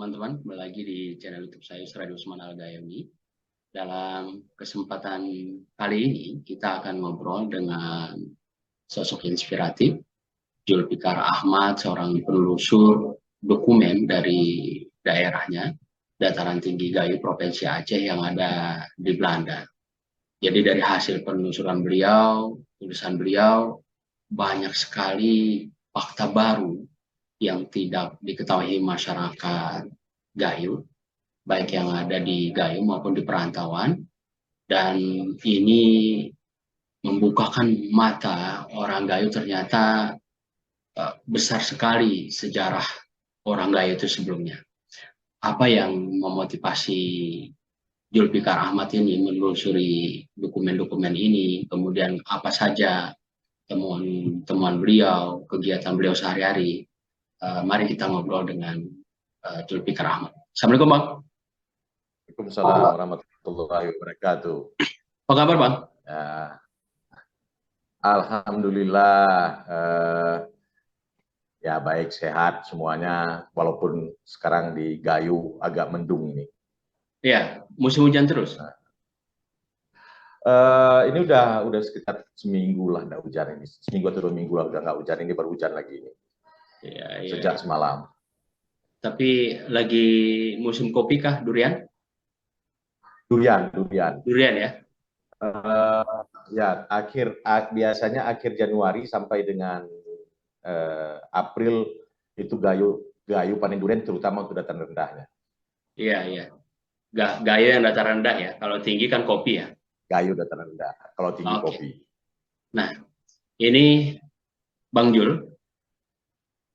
teman-teman, kembali lagi di channel YouTube saya Yusra Usman Al-Gayami. Dalam kesempatan kali ini kita akan ngobrol dengan sosok inspiratif Zulfikar Ahmad, seorang penelusur dokumen dari daerahnya, Dataran Tinggi Gayo Provinsi Aceh yang ada di Belanda. Jadi dari hasil penelusuran beliau, tulisan beliau, banyak sekali fakta baru yang tidak diketahui masyarakat Gayo, baik yang ada di Gayo maupun di perantauan. Dan ini membukakan mata orang Gayo, ternyata besar sekali sejarah orang Gayo itu sebelumnya. Apa yang memotivasi Zulfikar Ahmad ini menelusuri dokumen-dokumen ini, kemudian apa saja temuan-temuan beliau, kegiatan beliau sehari-hari. Mari kita ngobrol dengan Zulfikar Ahmad. Assalamualaikum, Bang. Waalaikumsalam warahmatullahi wabarakatuh. Apa kabar, Bang? Ya, alhamdulillah, ya baik, sehat semuanya, walaupun sekarang di Gayo agak mendung ini. Ya, musim hujan terus. Ini udah sekitar seminggu lah nggak hujan ini, seminggu atau 2 minggu lah udah nggak hujan, ini baru hujan lagi ini. Ya, sejak semalam. Tapi lagi musim kopi kah, durian? Durian. Durian ya. Ya, biasanya akhir Januari sampai dengan April itu Gayo panen durian, terutama untuk dataran rendahnya. Iya. Gayo yang dataran rendah ya. Kalau tinggi kan kopi ya. Gayo dataran rendah. Kalau tinggi kopi. Nah, ini Bang Jul,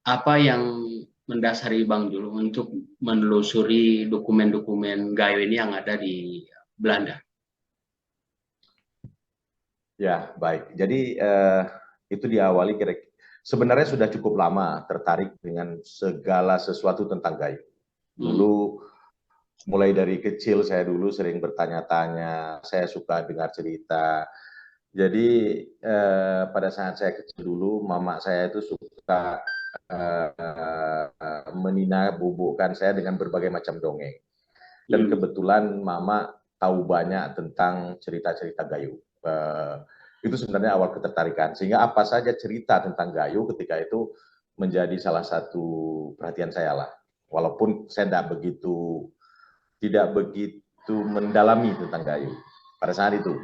apa yang mendasari Bang Jul untuk menelusuri dokumen-dokumen Gayo ini yang ada di Belanda? Ya, baik. Jadi itu diawali sebenarnya sudah cukup lama tertarik dengan segala sesuatu tentang Gayo. Dulu mulai dari kecil saya dulu sering bertanya-tanya, saya suka dengar cerita. Jadi pada saat saya kecil dulu, mama saya itu suka bubukkan saya dengan berbagai macam dongeng. Dan kebetulan mama tahu banyak tentang cerita-cerita Gayo. Itu sebenarnya awal ketertarikan. Sehingga apa saja cerita tentang Gayo ketika itu menjadi salah satu perhatian saya lah. Walaupun saya tidak begitu mendalami tentang Gayo pada saat itu.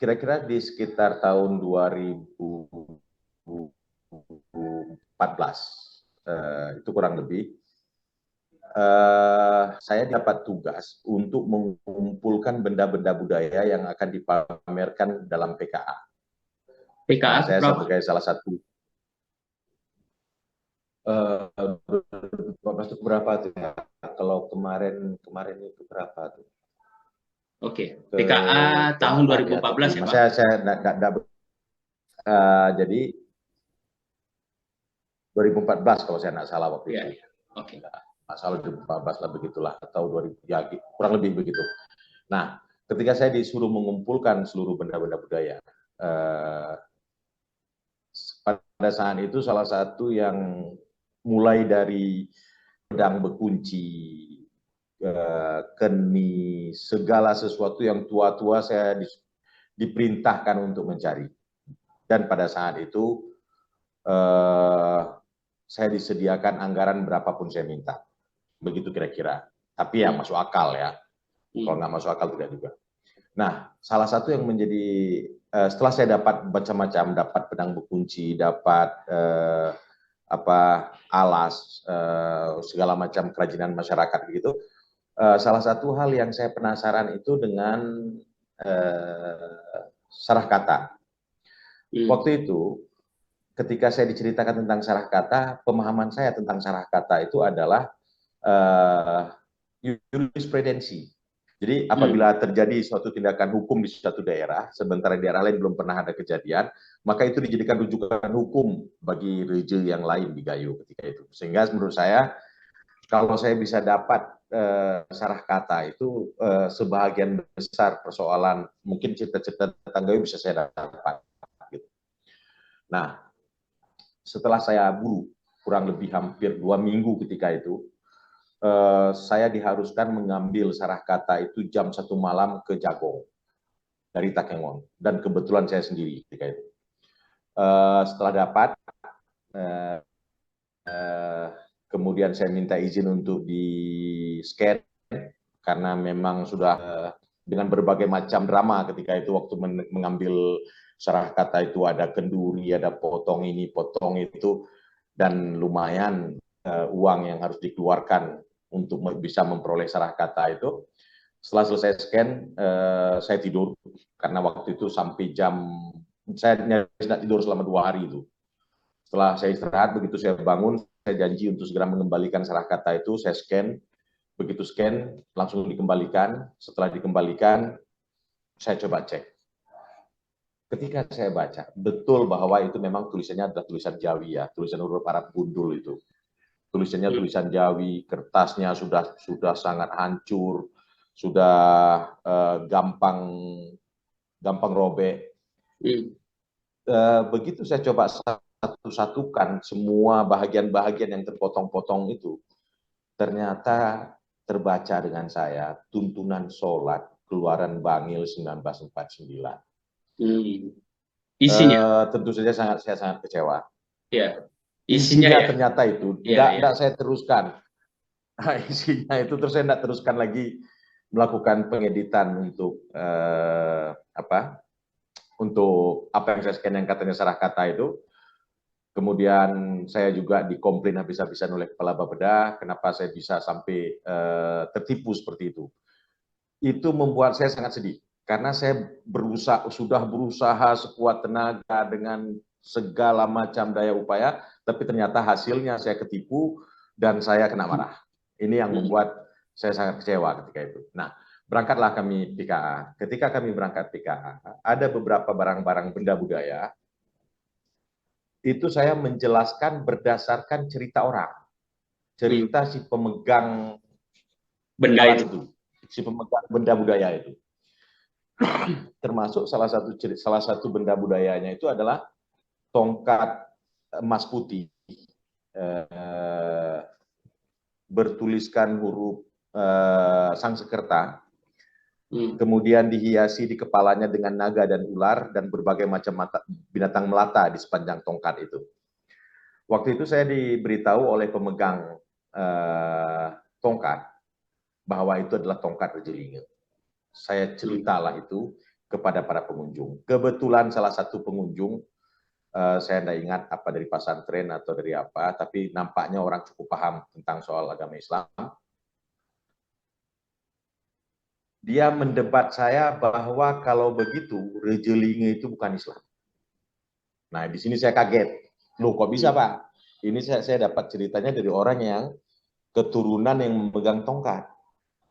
Kira-kira di sekitar tahun 2014, itu kurang lebih, saya dapat tugas untuk mengumpulkan benda-benda budaya yang akan dipamerkan dalam PKA. PKA saya sebagai salah satu. 2014 itu berapa tuh ya? Kalau kemarin itu berapa tuh? Oke, PKA tahun 2014 ya, Pak? Jadi 2014 kalau saya nggak salah waktu itu. Oke. Masalah 2014 lah begitulah, atau 2000, ya kurang lebih begitu. Nah, ketika saya disuruh mengumpulkan seluruh benda-benda budaya, pada saat itu salah satu yang mulai dari pedang bekunci, keni, segala sesuatu yang tua-tua saya diperintahkan untuk mencari. Dan pada saat itu saya disediakan anggaran berapapun saya minta. Begitu kira-kira. Tapi ya masuk akal ya. Kalau nggak masuk akal tidak juga. Nah, salah satu yang menjadi, setelah saya dapat macam-macam, dapat pedang bekunci, dapat alas, segala macam kerajinan masyarakat begitu. Salah satu hal yang saya penasaran itu dengan sarah kata. Waktu itu, ketika saya diceritakan tentang sarah kata, pemahaman saya tentang sarah kata itu adalah jurisprudensi. Jadi apabila terjadi suatu tindakan hukum di suatu daerah, sementara di daerah lain belum pernah ada kejadian, maka itu dijadikan rujukan hukum bagi reje yang lain di Gayo ketika itu. Sehingga menurut saya, kalau saya bisa dapat sarah kata itu, sebahagian besar persoalan mungkin cerita-cerita tentang Gayo bisa saya dapat. Nah, setelah saya buru kurang lebih hampir 2 minggu ketika itu, saya diharuskan mengambil sarah kata itu jam 1 malam ke Jagong dari Takengon, dan kebetulan saya sendiri ketika itu. Setelah dapat, kemudian saya minta izin untuk di-scan, karena memang sudah dengan berbagai macam drama ketika itu waktu mengambil sarah kata itu, ada kenduri, ada potong ini, potong itu, dan lumayan uang yang harus dikeluarkan untuk bisa memperoleh sarah kata itu. Setelah selesai scan, saya tidur, karena waktu itu sampai saya tidak tidur selama 2 hari itu. Setelah saya istirahat, begitu saya bangun, saya janji untuk segera mengembalikan sarah kata itu, saya scan, begitu scan, langsung dikembalikan. Setelah dikembalikan, saya coba cek. Ketika saya baca, betul bahwa itu memang tulisannya adalah tulisan Jawi ya, tulisan huruf Arab gundul itu. Tulisannya tulisan Jawi, kertasnya sudah sangat hancur, sudah gampang robek. Begitu saya coba satu-satukan semua bahagian-bahagian yang terpotong-potong itu, ternyata terbaca dengan saya tuntunan sholat Keluaran Bangil 1949. Isinya? Tentu saja saya sangat kecewa. Ya. Isinya Ya? ternyata itu tidak saya teruskan. Isinya itu terus saya tidak teruskan lagi melakukan pengeditan untuk untuk apa yang saya scan yang katanya sarah kata itu. Kemudian saya juga dikomplain habis-habisan oleh kepala Bapeda, kenapa saya bisa sampai tertipu seperti itu. Itu membuat saya sangat sedih, karena saya sudah berusaha sekuat tenaga dengan segala macam daya upaya, tapi ternyata hasilnya saya ketipu dan saya kena marah. Ini yang membuat saya sangat kecewa ketika itu. Nah, berangkatlah kami PKA. Ketika kami berangkat PKA, ada beberapa barang-barang benda budaya, itu saya menjelaskan berdasarkan cerita orang. Cerita si pemegang benda itu. Si pemegang benda budaya itu. Termasuk salah satu benda budayanya itu adalah tongkat emas putih, bertuliskan huruf Sangsekerta, kemudian dihiasi di kepalanya dengan naga dan ular dan berbagai macam binatang melata di sepanjang tongkat itu. Waktu itu saya diberitahu oleh pemegang tongkat bahwa itu adalah tongkat Rejelinge. Saya ceritalah itu kepada para pengunjung. Kebetulan salah satu pengunjung, saya tidak ingat apa dari pesantren atau dari apa, tapi nampaknya orang cukup paham tentang soal agama Islam. Dia mendebat saya bahwa kalau begitu Rejelinge itu bukan Islam. Nah, di sini saya kaget. Loh, kok bisa, Pak? Ini saya dapat ceritanya dari orang yang keturunan yang memegang tongkat.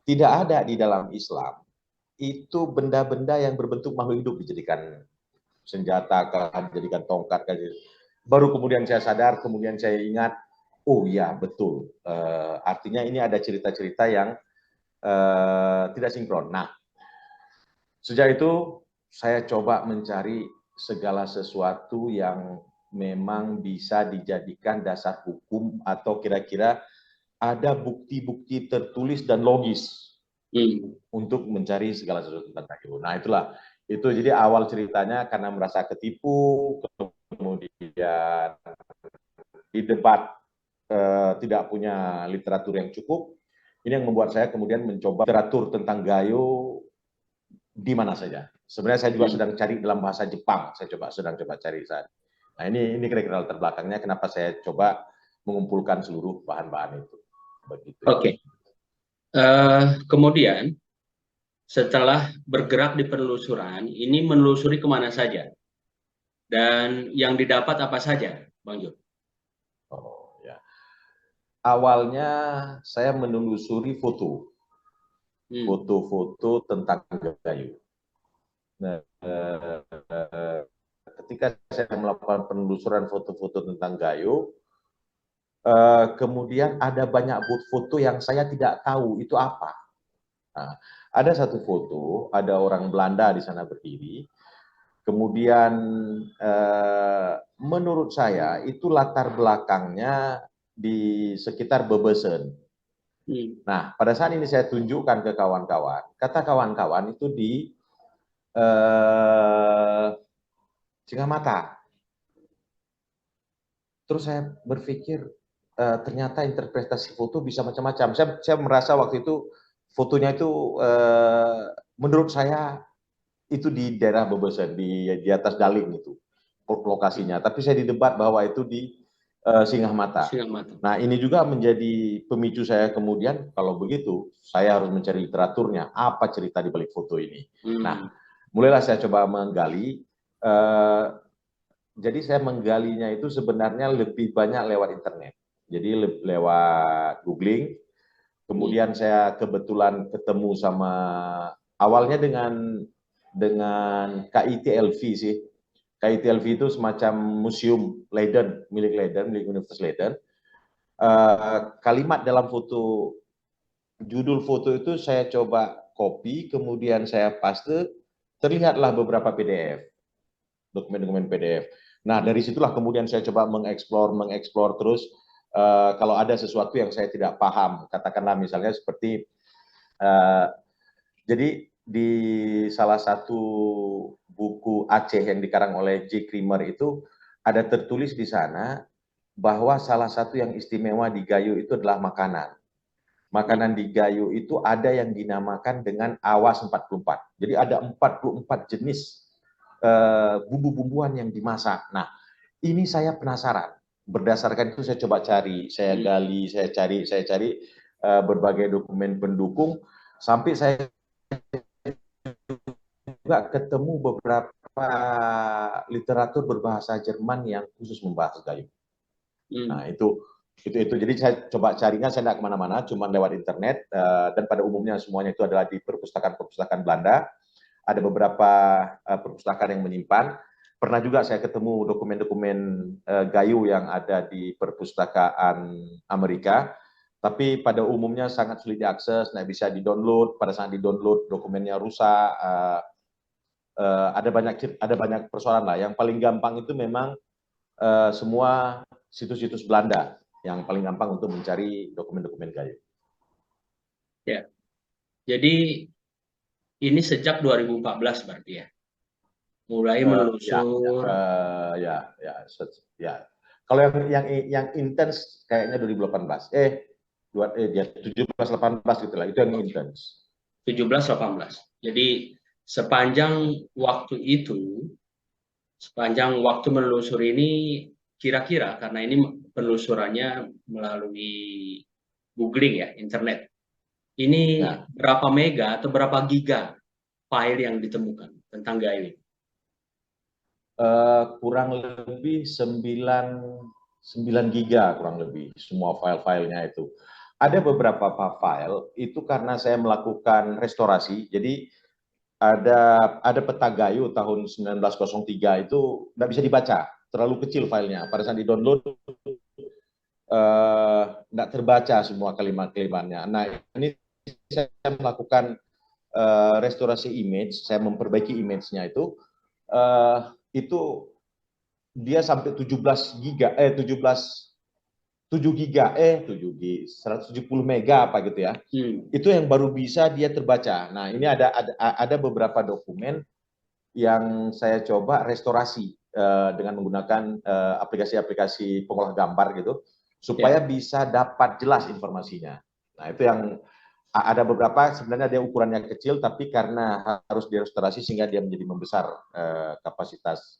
Tidak ada di dalam Islam itu benda-benda yang berbentuk makhluk hidup dijadikan senjata, dijadikan tongkat. Baru kemudian saya sadar, kemudian saya ingat, oh iya betul. Artinya ini ada cerita-cerita yang tidak sinkron. Nah, sejak itu saya coba mencari segala sesuatu yang memang bisa dijadikan dasar hukum atau kira-kira ada bukti-bukti tertulis dan logis untuk mencari segala sesuatu tentang kayu. Nah, itulah. Itu jadi awal ceritanya karena merasa ketipu, kemudian di debat tidak punya literatur yang cukup. Ini yang membuat saya kemudian mencoba literatur tentang gayo di mana saja. Sebenarnya saya juga sedang cari dalam bahasa Jepang. Saya sedang coba cari saat. Nah, ini kira-kira latar belakangnya kenapa saya coba mengumpulkan seluruh bahan-bahan itu. Begitu. Oke. Kemudian setelah bergerak di penelusuran, ini menelusuri kemana saja? Dan yang didapat apa saja, Bang Jo? Oh, ya. Awalnya saya menelusuri foto-foto tentang gayo. Nah, ketika saya melakukan penelusuran foto-foto tentang gayo, kemudian ada banyak foto yang saya tidak tahu itu apa. Nah, ada satu foto, ada orang Belanda di sana berdiri, Kemudian menurut saya itu latar belakangnya di sekitar Bebesen. Nah, pada saat ini saya tunjukkan ke kawan-kawan, kata kawan-kawan itu di Singamata. Terus saya berpikir ternyata interpretasi foto bisa macam-macam. Saya merasa waktu itu fotonya itu menurut saya itu di daerah Bebesen, di atas Daling itu lokasinya. Tapi saya didebat bahwa itu di Singamata. Nah, ini juga menjadi pemicu saya kemudian, kalau begitu, saya harus mencari literaturnya, apa cerita di balik foto ini. Nah, mulailah saya coba menggali, jadi saya menggalinya itu sebenarnya lebih banyak lewat internet. Jadi lewat googling, kemudian saya kebetulan ketemu sama, awalnya dengan KITLV sih. KITLV itu semacam museum Leiden, milik Universitas Leiden. Kalimat dalam foto, judul foto itu saya coba copy, kemudian saya paste, terlihatlah beberapa PDF, dokumen-dokumen PDF. Nah, dari situlah kemudian saya coba mengeksplor terus. Kalau ada sesuatu yang saya tidak paham, katakanlah misalnya seperti, jadi di salah satu buku Aceh yang dikarang oleh J. Creamer itu ada tertulis di sana bahwa salah satu yang istimewa di Gayo itu adalah makanan. Makanan di Gayo itu ada yang dinamakan dengan Awas 44. Jadi ada 44 jenis bumbu-bumbuan yang dimasak. Nah, ini saya penasaran. Berdasarkan itu saya coba cari, saya gali, saya cari berbagai dokumen pendukung, sampai saya juga ketemu beberapa literatur berbahasa Jerman yang khusus membahas Gayo. Nah, itu. Jadi saya coba carinya, saya tidak kemana-mana, cuma lewat internet, dan pada umumnya semuanya itu adalah di perpustakaan Belanda. Ada beberapa perpustakaan yang menyimpan. Pernah juga saya ketemu dokumen-dokumen Gayo yang ada di perpustakaan Amerika, tapi pada umumnya sangat sulit diakses, tidak bisa di-download. Pada saat di-download dokumennya rusak. Ada banyak persoalan lah. Yang paling gampang itu memang semua situs-situs Belanda yang paling gampang untuk mencari dokumen-dokumen Gayo. Ya, jadi ini sejak 2014 berarti ya, mulai menelusur. Ya. Kalau yang intens kayaknya 2018. Dia 17-18 gitu lah, itu yang intens. 17-18. Jadi sepanjang waktu menelusur ini, kira-kira karena ini penelusurannya melalui googling ya, internet. Ini berapa mega atau berapa giga file yang ditemukan tentang Gayo ini? Kurang lebih 9 giga kurang lebih semua file-filenya itu. Ada beberapa file itu karena saya melakukan restorasi, jadi ada peta Gayo tahun 1903 itu nggak bisa dibaca, terlalu kecil filenya. Pada saat di-download nggak terbaca semua kalimat-kalimatnya. Nah, ini saya melakukan restorasi image, saya memperbaiki image-nya itu dia sampai 170 mega apa gitu ya. Itu yang baru bisa dia terbaca. Nah, ini ada beberapa dokumen yang saya coba restorasi dengan menggunakan aplikasi-aplikasi pengolah gambar gitu, supaya bisa dapat jelas informasinya. Nah, itu yang ada beberapa sebenarnya dia ukurannya kecil, tapi karena harus direstorasi sehingga dia menjadi membesar kapasitas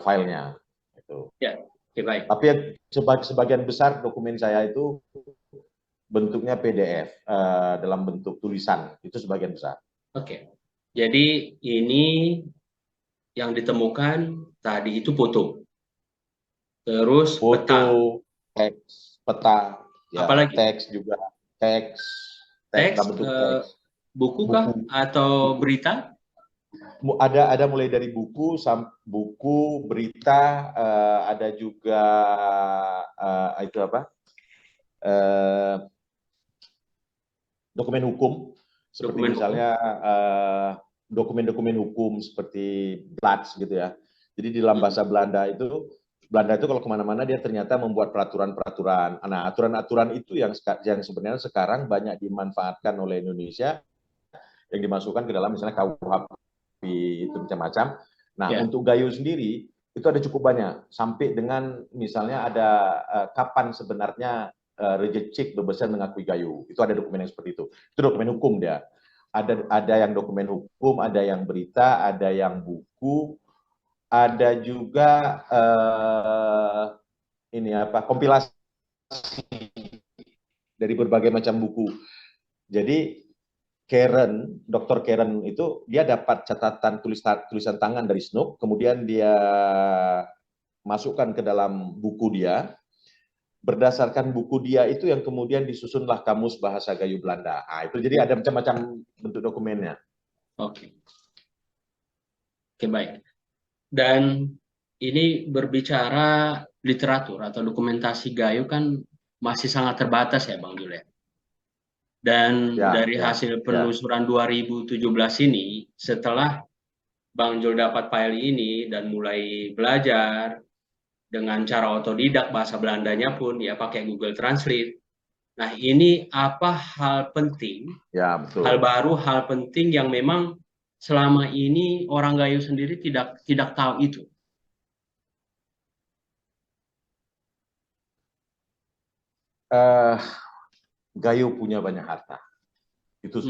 filenya. Itu. Ya, baik. Tapi sebagian besar dokumen saya itu bentuknya PDF dalam bentuk tulisan, itu sebagian besar. Oke. Jadi ini yang ditemukan tadi itu foto. Terus peta, ya, apalagi? teks juga, teks dalam bentuk teks. Buku kah atau berita? Ada mulai dari buku, berita, ada juga itu apa? Dokumen hukum, seperti misalnya dokumen-dokumen hukum seperti Bloods gitu ya. Jadi di dalam bahasa Belanda itu kalau kemana-mana dia ternyata membuat peraturan-peraturan. Nah, aturan-aturan itu yang sebenarnya sekarang banyak dimanfaatkan oleh Indonesia, yang dimasukkan ke dalam misalnya KUHP itu macam-macam. Nah, untuk Gayo sendiri itu ada cukup banyak, sampai dengan misalnya ada kapan sebenarnya reject check berbesar mengakui Gayo. Itu ada dokumen yang seperti itu. Itu dokumen hukum dia. Ada yang dokumen hukum, ada yang berita, ada yang buku, ada juga kompilasi dari berbagai macam buku. Jadi Dr. Karen itu dia dapat catatan tulisan tangan dari Snook, kemudian dia masukkan ke dalam buku dia. Berdasarkan buku dia itu yang kemudian disusunlah kamus bahasa Gayo Belanda. Nah, itu jadi ada macam-macam bentuk dokumennya. Oke. Oke, baik. Dan ini berbicara literatur atau dokumentasi Gayo kan masih sangat terbatas ya Bang Jul ya. Dan dari hasil penelusuran 2017 ini, setelah Bang Jul dapat file ini dan mulai belajar dengan cara otodidak, bahasa Belandanya pun ya pakai Google Translate. Nah, ini apa hal penting, hal baru, hal penting yang memang selama ini orang Gayo sendiri tidak tahu itu? Gayo punya banyak harta. Itu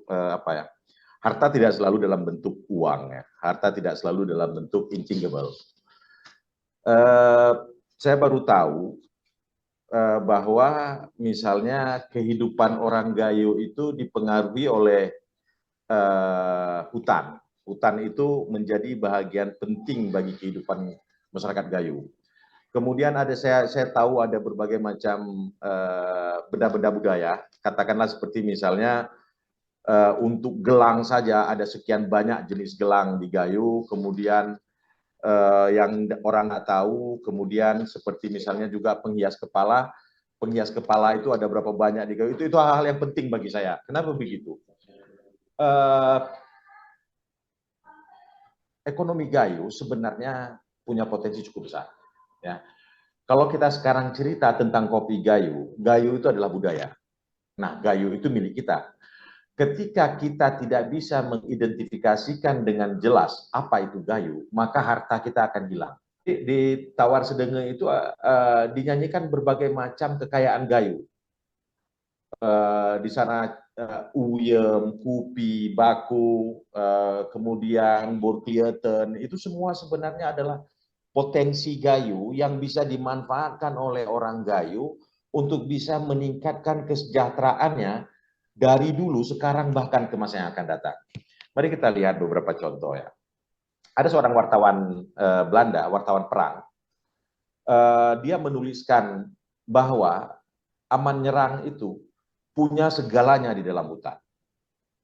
apa ya? Harta tidak selalu dalam bentuk uang ya. Harta tidak selalu dalam bentuk intangible. Saya baru tahu bahwa misalnya kehidupan orang Gayo itu dipengaruhi oleh hutan. Hutan itu menjadi bahagian penting bagi kehidupan masyarakat Gayo. Kemudian saya tahu ada berbagai macam benda-benda budaya, katakanlah seperti misalnya untuk gelang saja ada sekian banyak jenis gelang di Gayo, kemudian yang orang nggak tahu, kemudian seperti misalnya juga penghias kepala itu ada berapa banyak di Gayo, itu hal-hal yang penting bagi saya. Kenapa begitu? Ekonomi Gayo sebenarnya punya potensi cukup besar. Ya. Kalau kita sekarang cerita tentang kopi Gayo, Gayo itu adalah budaya. Nah, Gayo itu milik kita. Ketika kita tidak bisa mengidentifikasikan dengan jelas apa itu Gayo, maka harta kita akan hilang. Di Tawar Sedenge itu dinyanyikan berbagai macam kekayaan Gayo. Di sana uyem, kupi, baku, kemudian borklieten, itu semua sebenarnya adalah potensi Gayo yang bisa dimanfaatkan oleh orang Gayo untuk bisa meningkatkan kesejahteraannya dari dulu, sekarang, bahkan ke masa yang akan datang. Mari kita lihat beberapa contoh ya. Ada seorang wartawan Belanda, wartawan perang. Dia menuliskan bahwa Aman Nyerang itu punya segalanya di dalam hutan.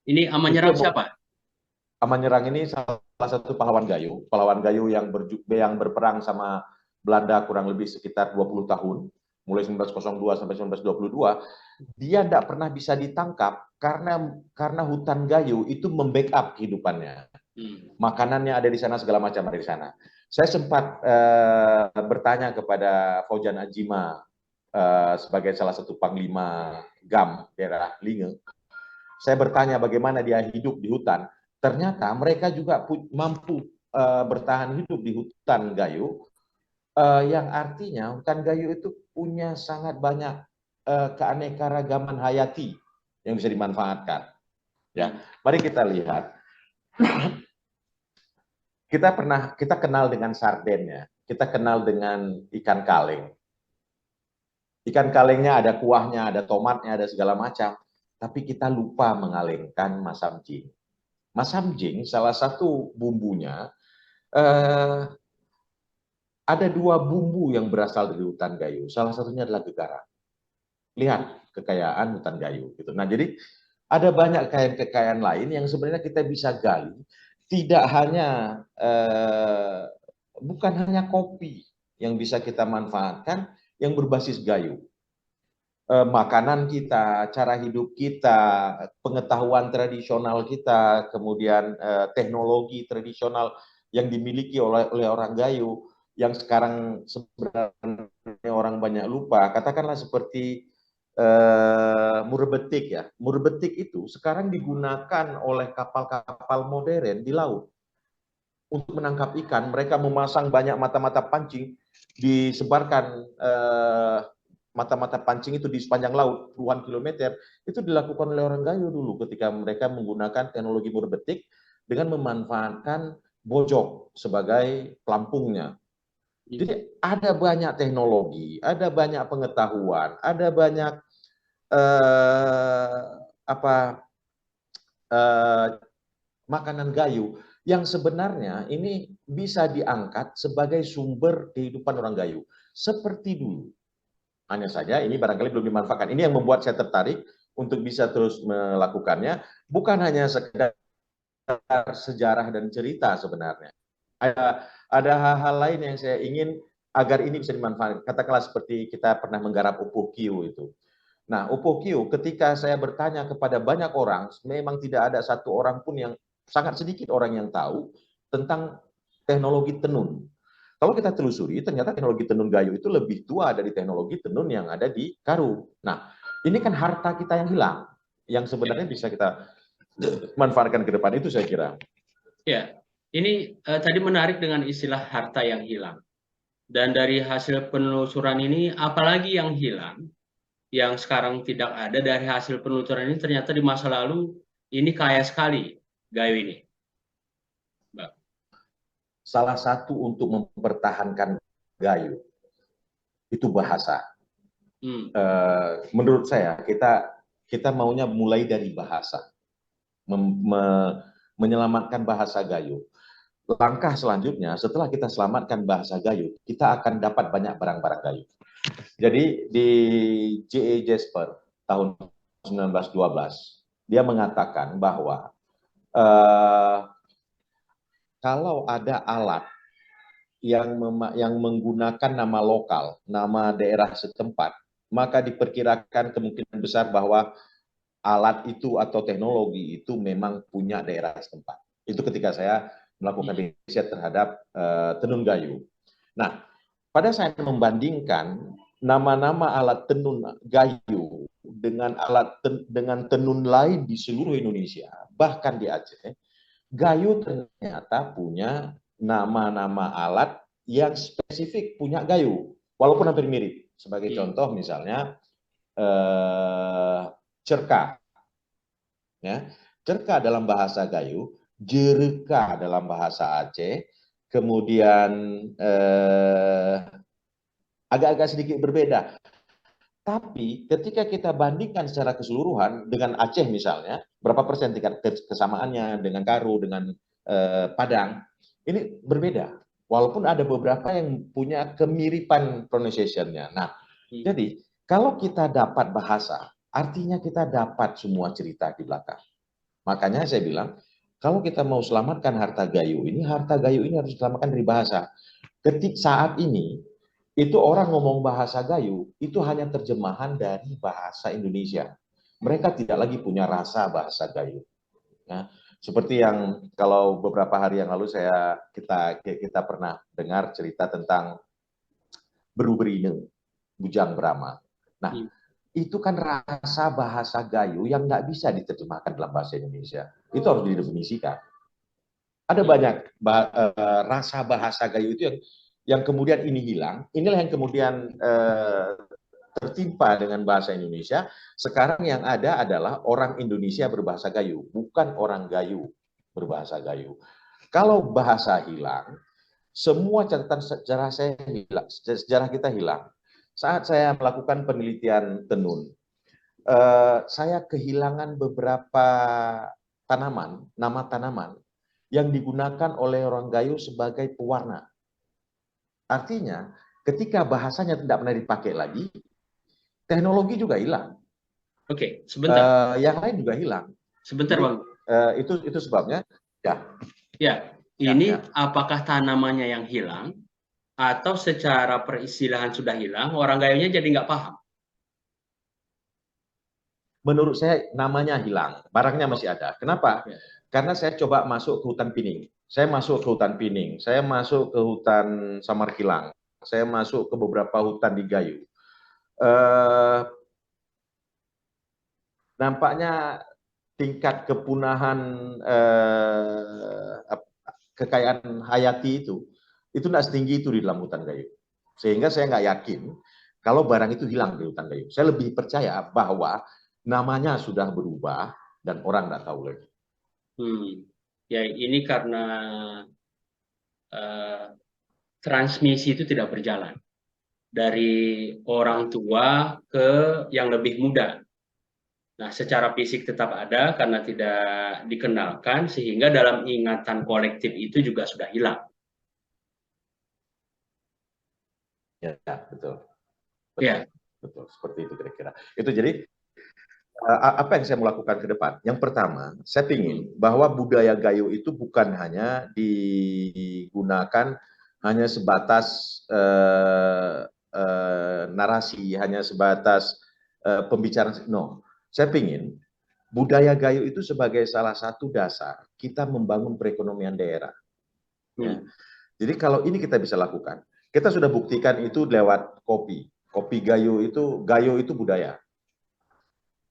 Ini Aman Nyerang siapa? Aman Nyerang ini salah satu pahlawan Gayo yang berperang sama Belanda kurang lebih sekitar 20 tahun, mulai 1902 sampai 1922. Dia tidak pernah bisa ditangkap karena hutan Gayo itu membackup kehidupannya. Makanannya ada di sana, segala macam ada di sana. Saya sempat bertanya kepada Faujan Ajima sebagai salah satu panglima GAM daerah Linge. Saya bertanya bagaimana dia hidup di hutan. Ternyata mereka juga mampu bertahan hidup di hutan Gayo, yang artinya hutan Gayo itu punya sangat banyak keanekaragaman hayati yang bisa dimanfaatkan. Ya, mari kita lihat. Kita kenal dengan sarden ya, kita kenal dengan ikan kaleng. Ikan kalengnya ada kuahnya, ada tomatnya, ada segala macam. Tapi kita lupa mengalengkan masam jing. Masam jing salah satu bumbunya ada dua bumbu yang berasal dari hutan Gayo. Salah satunya adalah gegara. Lihat kekayaan hutan Gayo gitu. Nah, jadi ada banyak kekayaan lain yang sebenarnya kita bisa gali. Tidak hanya bukan hanya kopi yang bisa kita manfaatkan yang berbasis Gayo. makanan kita, cara hidup kita, pengetahuan tradisional kita, kemudian teknologi tradisional yang dimiliki oleh orang Gayo yang sekarang sebenarnya orang banyak lupa. Katakanlah seperti murbetik ya. Murbetik itu sekarang digunakan oleh kapal-kapal modern di laut untuk menangkap ikan. Mereka memasang banyak mata-mata pancing, disebarkan mata-mata pancing itu di sepanjang laut puluhan kilometer. Itu dilakukan oleh orang Gayo dulu ketika mereka menggunakan teknologi murbetik dengan memanfaatkan bojok sebagai pelampungnya. Jadi ada banyak teknologi, ada banyak pengetahuan, ada banyak eh, apa makanan Gayo yang sebenarnya ini bisa diangkat sebagai sumber kehidupan orang Gayo seperti dulu. Hanya saja ini barangkali belum dimanfaatkan. Ini yang membuat saya tertarik untuk bisa terus melakukannya, bukan hanya sekedar sejarah dan cerita sebenarnya. Ada hal-hal lain yang saya ingin agar ini bisa dimanfaatkan. Katakanlah seperti kita pernah menggarap Upuh Kiu itu. Nah, Upuh Kiu ketika saya bertanya kepada banyak orang, memang tidak ada satu orang pun yang sangat sedikit orang yang tahu tentang teknologi tenun. Kalau kita telusuri, ternyata teknologi tenun Gayo itu lebih tua dari teknologi tenun yang ada di Karu. Nah, ini kan harta kita yang hilang, yang sebenarnya bisa kita manfaatkan ke depan, itu saya kira. Ya, ini tadi menarik dengan istilah harta yang hilang. Dan dari hasil penelusuran ini, apalagi yang hilang, yang sekarang tidak ada dari hasil penelusuran ini, ternyata di masa lalu ini kaya sekali Gayo ini. Mbak. Salah satu untuk mempertahankan Gayo itu bahasa. Menurut saya kita maunya mulai dari bahasa, menyelamatkan bahasa Gayo. Langkah selanjutnya setelah kita selamatkan bahasa Gayo, kita akan dapat banyak barang-barang Gayo. Jadi di J.A. Jasper tahun 1912 dia mengatakan bahwa kalau ada alat yang menggunakan nama lokal, nama daerah setempat, maka diperkirakan kemungkinan besar bahwa alat itu atau teknologi itu memang punya daerah setempat. Itu ketika saya melakukan riset terhadap tenun Gayo. Nah, pada saat membandingkan nama-nama alat tenun Gayo dengan tenun lain di seluruh Indonesia, bahkan di Aceh, Gayo ternyata punya nama-nama alat yang spesifik punya Gayo, walaupun hampir mirip. Sebagai contoh misalnya cerka, ya, cerka dalam bahasa Gayo, jereka dalam bahasa Aceh, kemudian agak-agak sedikit berbeda. Tapi ketika kita bandingkan secara keseluruhan dengan Aceh misalnya, berapa persen tingkat kesamaannya dengan Karo, dengan Padang, ini berbeda. Walaupun ada beberapa yang punya kemiripan pronunciation-nya. Nah, jadi kalau kita dapat bahasa, artinya kita dapat semua cerita di belakang. Makanya saya bilang, kalau kita mau selamatkan harta Gayo ini harus diselamatkan dari bahasa. Ketika saat ini, itu orang ngomong bahasa Gayo, itu hanya terjemahan dari bahasa Indonesia. Mereka tidak lagi punya rasa bahasa Gayo. Nah, seperti yang kalau beberapa hari yang lalu kita pernah dengar cerita tentang Beruberine, Bujang Brahma. Nah, itu kan rasa bahasa Gayo yang nggak bisa diterjemahkan dalam bahasa Indonesia. Itu harus didefinisikan. Ada banyak rasa bahasa Gayo itu yang kemudian ini hilang. Inilah yang kemudian tertimpa dengan bahasa Indonesia. Sekarang yang ada adalah orang Indonesia berbahasa Gayo, bukan orang Gayo berbahasa Gayo. Kalau bahasa hilang, semua catatan sejarah kita hilang. Saat saya melakukan penelitian tenun, saya kehilangan beberapa tanaman, nama tanaman yang digunakan oleh orang Gayo sebagai pewarna. Artinya, ketika bahasanya tidak pernah dipakai lagi, teknologi juga hilang. Oke, sebentar. Yang lain juga hilang. Sebentar, Bang. Itu sebabnya. Ya. Ya, ini apakah tanamannya yang hilang atau secara peristilahan sudah hilang, orang Gayonya jadi nggak paham? menurut saya namanya hilang, barangnya masih ada. Kenapa? Ya. Karena saya coba masuk ke hutan Pining, saya masuk ke hutan Pining, saya masuk ke hutan Samarkilang, saya masuk ke beberapa hutan di Gayo. Nampaknya tingkat kepunahan kekayaan hayati itu tidak setinggi itu di dalam hutan Gayo. Sehingga saya nggak yakin kalau barang itu hilang di hutan Gayo. Saya lebih percaya bahwa namanya sudah berubah dan orang nggak tahu lagi. Ya, ini karena transmisi itu tidak berjalan dari orang tua ke yang lebih muda. Nah, secara fisik tetap ada karena tidak dikenalkan, sehingga dalam ingatan kolektif itu juga sudah hilang. Ya, betul. Ya. Betul, seperti itu kira-kira. Itu jadi apa yang saya mau lakukan ke depan? Yang pertama, saya ingin bahwa budaya Gayo itu bukan hanya digunakan hanya sebatas narasi, hanya sebatas pembicaraan. No, saya ingin budaya Gayo itu sebagai salah satu dasar kita membangun perekonomian daerah. Ya. Jadi kalau ini kita bisa lakukan, kita sudah buktikan itu lewat kopi. Kopi Gayo itu budaya.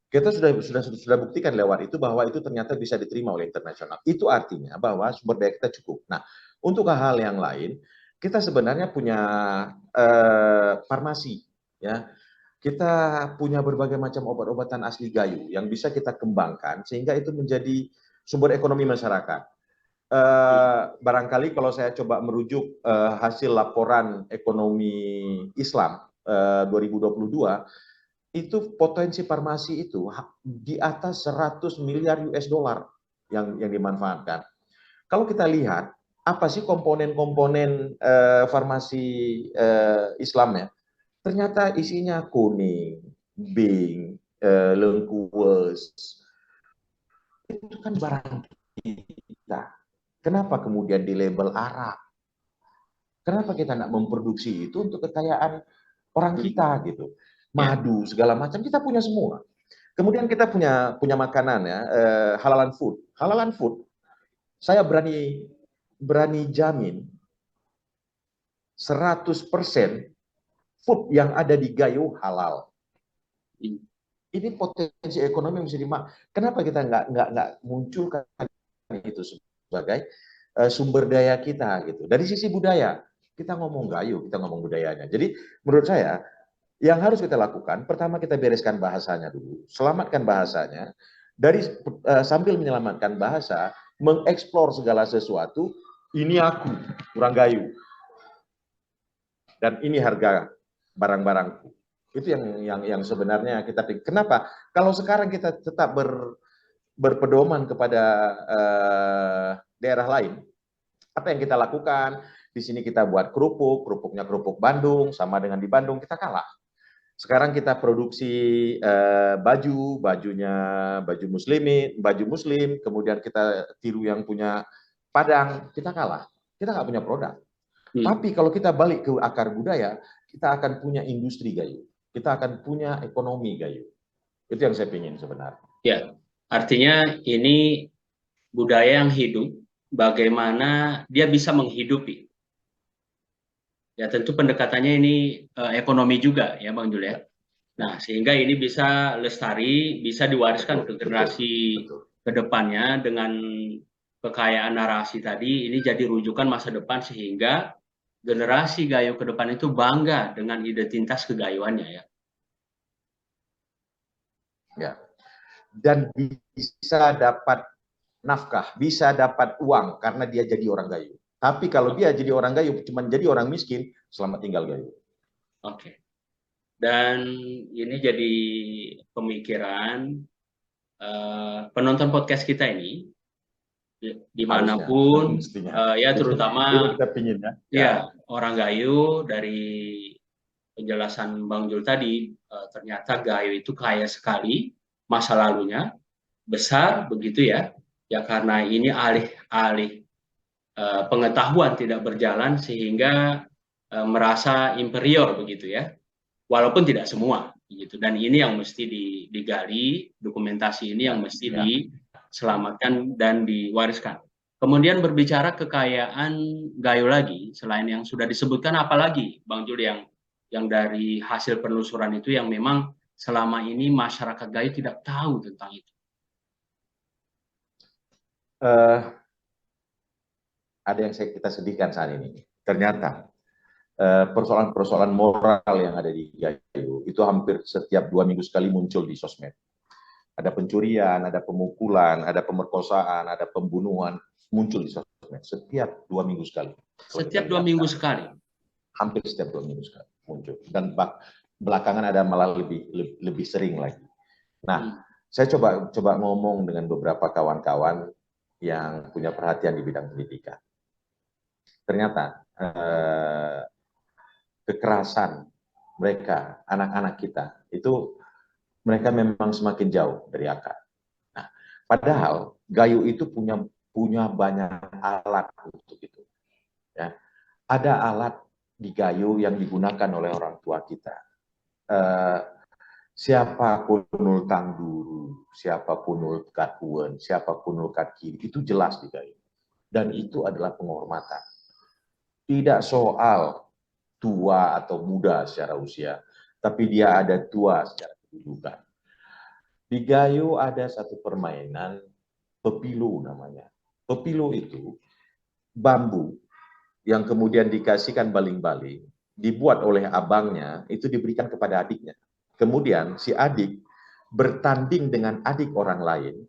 Kita sudah buktikan lewat itu bahwa itu ternyata bisa diterima oleh internasional. Itu artinya bahwa sumber daya kita cukup. Nah, untuk hal-hal yang lain, kita sebenarnya punya farmasi, ya. Kita punya berbagai macam obat-obatan asli Gayo yang bisa kita kembangkan sehingga itu menjadi sumber ekonomi masyarakat. Barangkali kalau saya coba merujuk hasil laporan ekonomi Islam 2022, itu potensi farmasi itu di atas 100 miliar US dollar yang dimanfaatkan. Kalau kita lihat apa sih komponen-komponen farmasi Islam ya? Ternyata isinya kuning, bing, lengkuas. Itu kan barang kita. Kenapa kemudian di label Arab? Kenapa kita tidak memproduksi itu untuk kekayaan orang kita gitu? Madu segala macam kita punya semua. Kemudian kita punya makanan ya, halalan food. Halalan food, saya berani jamin 100% food yang ada di Gayo halal. Ini potensi ekonomi yang bisa kenapa kita nggak munculkan itu sebagai sumber daya kita gitu. Dari sisi budaya, kita ngomong Gayo, kita ngomong budayanya. Jadi menurut saya yang harus kita lakukan, pertama kita bereskan bahasanya dulu, selamatkan bahasanya, sambil menyelamatkan bahasa, mengeksplor segala sesuatu, ini aku, orang Gayo, dan ini harga barang-barangku. Itu yang sebenarnya kita pikir. Kenapa? Kalau sekarang kita tetap berpedoman kepada daerah lain, apa yang kita lakukan? Di sini kita buat kerupuknya kerupuk Bandung, sama dengan di Bandung, kita kalah. Sekarang kita produksi bajunya baju muslim, kemudian kita tiru yang punya Padang, kita kalah. Kita nggak punya produk. Tapi kalau kita balik ke akar budaya, kita akan punya industri Gayo. Kita akan punya ekonomi Gayo. Itu yang saya ingin sebenarnya. Ya, artinya ini budaya yang hidup, bagaimana dia bisa menghidupi. Ya, tentu pendekatannya ini ekonomi juga ya Bang Juliet. Nah, sehingga ini bisa lestari, bisa diwariskan ke generasi ke depannya dengan kekayaan narasi tadi, ini jadi rujukan masa depan sehingga generasi Gayo ke depan itu bangga dengan identitas kegayuannya ya. Ya. Dan bisa dapat nafkah, bisa dapat uang karena dia jadi orang Gayo. Tapi kalau dia jadi orang Gayo, cuma jadi orang miskin, selamat tinggal Gayo. Oke. Dan ini jadi pemikiran penonton podcast kita ini, dimanapun, ya terutama kita pingin, ya orang Gayo. Dari penjelasan Bang Jul tadi, ternyata Gayo itu kaya sekali masa lalunya, besar begitu ya. Ya karena ini alih-alih pengetahuan tidak berjalan sehingga merasa inferior begitu ya. walaupun tidak semua gitu. Dan ini yang mesti digali, dokumentasi ini yang mesti Ya. diselamatkan dan diwariskan. Kemudian berbicara kekayaan Gayo lagi, selain yang sudah disebutkan, apalagi Bang Jul yang dari hasil penelusuran itu yang memang selama ini masyarakat Gayo tidak tahu tentang itu. Ada yang kita sedihkan saat ini. Ternyata persoalan-persoalan moral yang ada di Gayo itu hampir setiap 2 minggu sekali muncul di sosmed. Ada pencurian, ada pemukulan, ada pemerkosaan, ada pembunuhan muncul di sosmed setiap 2 minggu sekali. Setiap 2 minggu sekali. Hampir setiap 2 minggu sekali muncul. Dan belakangan ada malah lebih sering lagi. Nah, saya coba ngomong dengan beberapa kawan-kawan yang punya perhatian di bidang pendidikan. Ternyata kekerasan mereka, anak-anak kita, itu mereka memang semakin jauh dari akar. Nah, padahal Gayo itu punya banyak alat untuk itu. Ya. Ada alat di Gayo yang digunakan oleh orang tua kita. Siapa kunul tangduru, siapa kunul katuen, siapa kunul kiri, itu jelas di Gayo. Dan itu adalah penghormatan. Tidak soal tua atau muda secara usia, tapi dia ada tua secara kedudukan. Di Gayo ada satu permainan pepilo namanya. Pepilo itu bambu yang kemudian dikasihkan baling-baling, dibuat oleh abangnya, itu diberikan kepada adiknya. Kemudian si adik bertanding dengan adik orang lain,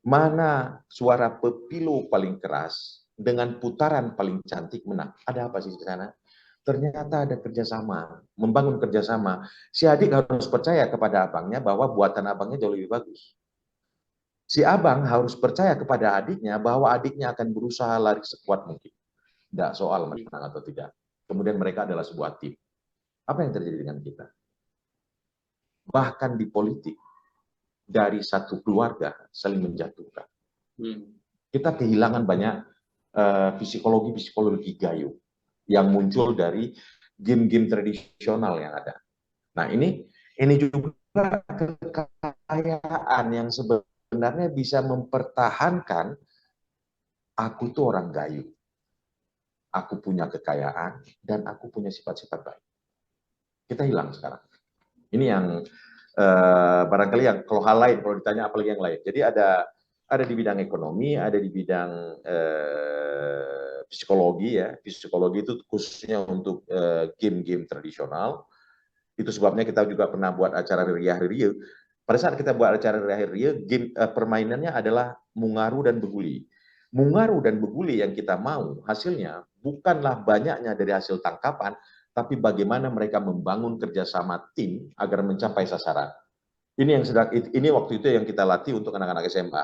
mana suara pepilo paling keras dengan putaran paling cantik menang. Ada apa sih di sana? Ternyata ada kerjasama, membangun kerjasama. Si adik harus percaya kepada abangnya bahwa buatan abangnya jauh lebih bagus. Si abang harus percaya kepada adiknya bahwa adiknya akan berusaha lari sekuat mungkin. Tidak soal menang atau tidak. Kemudian mereka adalah sebuah tim. Apa yang terjadi dengan kita? Bahkan di politik, dari satu keluarga saling menjatuhkan. Kita kehilangan banyak psikologi Gayo yang muncul dari game-game tradisional yang ada. Nah, ini juga kekayaan yang sebenarnya bisa mempertahankan aku tuh orang Gayo. Aku punya kekayaan dan aku punya sifat-sifat baik. Kita hilang sekarang. Ini yang barangkali yang kalau hal lain, kalau ditanya apalagi yang lain. Jadi ada di bidang ekonomi, ada di bidang psikologi ya. Psikologi itu khususnya untuk game-game tradisional. Itu sebabnya kita juga pernah buat acara Riah Ria. Pada saat kita buat acara Riah Ria, game permainannya adalah Mungaru dan Beguli. Mungaru dan Beguli yang kita mau hasilnya bukanlah banyaknya dari hasil tangkapan, tapi bagaimana mereka membangun kerjasama tim agar mencapai sasaran. Ini waktu itu yang kita latih untuk anak-anak SMA.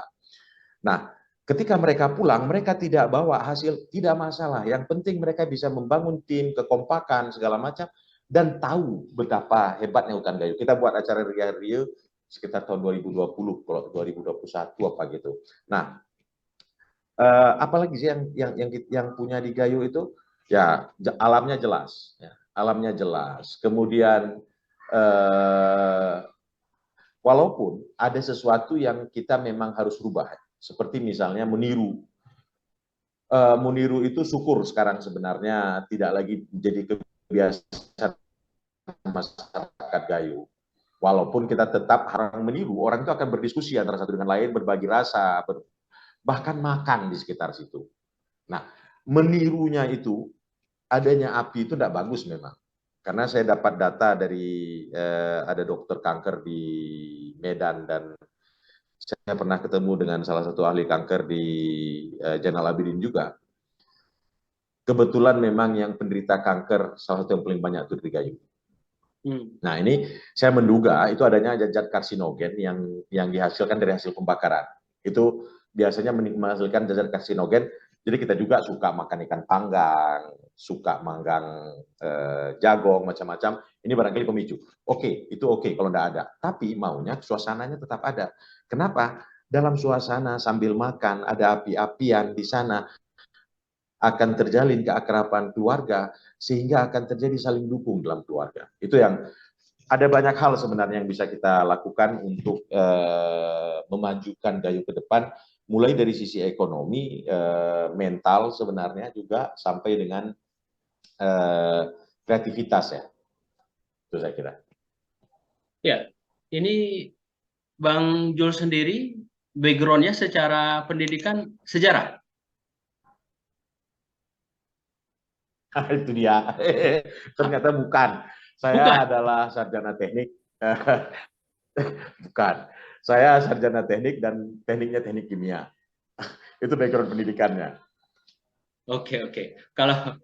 Nah, ketika mereka pulang, mereka tidak bawa hasil, tidak masalah. Yang penting mereka bisa membangun tim, kekompakan, segala macam, dan tahu betapa hebatnya hutan Gayo. Kita buat acara Ria sekitar tahun 2020, kalau 2021 apa gitu. Nah, apalagi sih yang punya di Gayo itu? Ya, alamnya jelas. Ya, alamnya jelas. Kemudian, walaupun ada sesuatu yang kita memang harus rubah, seperti misalnya meniru. Meniru itu syukur sekarang sebenarnya tidak lagi menjadi kebiasaan masyarakat Gayo. Walaupun kita tetap harus meniru, orang itu akan berdiskusi antara satu dengan lain, berbagi rasa, bahkan makan di sekitar situ. Nah, menirunya itu, adanya api itu tidak bagus memang. Karena saya dapat data dari ada dokter kanker di Medan dan saya pernah ketemu dengan salah satu ahli kanker di Zainal Abidin juga. Kebetulan memang yang penderita kanker salah satu yang paling banyak itu di Gayo. Nah, ini saya menduga itu adanya zat karsinogen yang dihasilkan dari hasil pembakaran. Itu biasanya menghasilkan zat karsinogen. Jadi kita juga suka makan ikan panggang, suka manggang jagong, macam-macam. Ini barangkali pemicu. Oke, itu oke kalau tidak ada. Tapi maunya suasananya tetap ada. Kenapa? Dalam suasana sambil makan, ada api-apian di sana, akan terjalin keakraban keluarga, sehingga akan terjadi saling dukung dalam keluarga. Itu yang ada banyak hal sebenarnya yang bisa kita lakukan untuk memajukan Gayo ke depan, mulai dari sisi ekonomi, mental sebenarnya juga sampai dengan kreativitas ya. Itu saya kira. Ya, ini Bang Jul sendiri backgroundnya secara pendidikan sejarah. Itu dia. Ternyata bukan. Bukan. Saya adalah sarjana teknik. Bukan. Saya sarjana teknik dan tekniknya teknik kimia. Itu background pendidikannya. Oke, oke. Kalau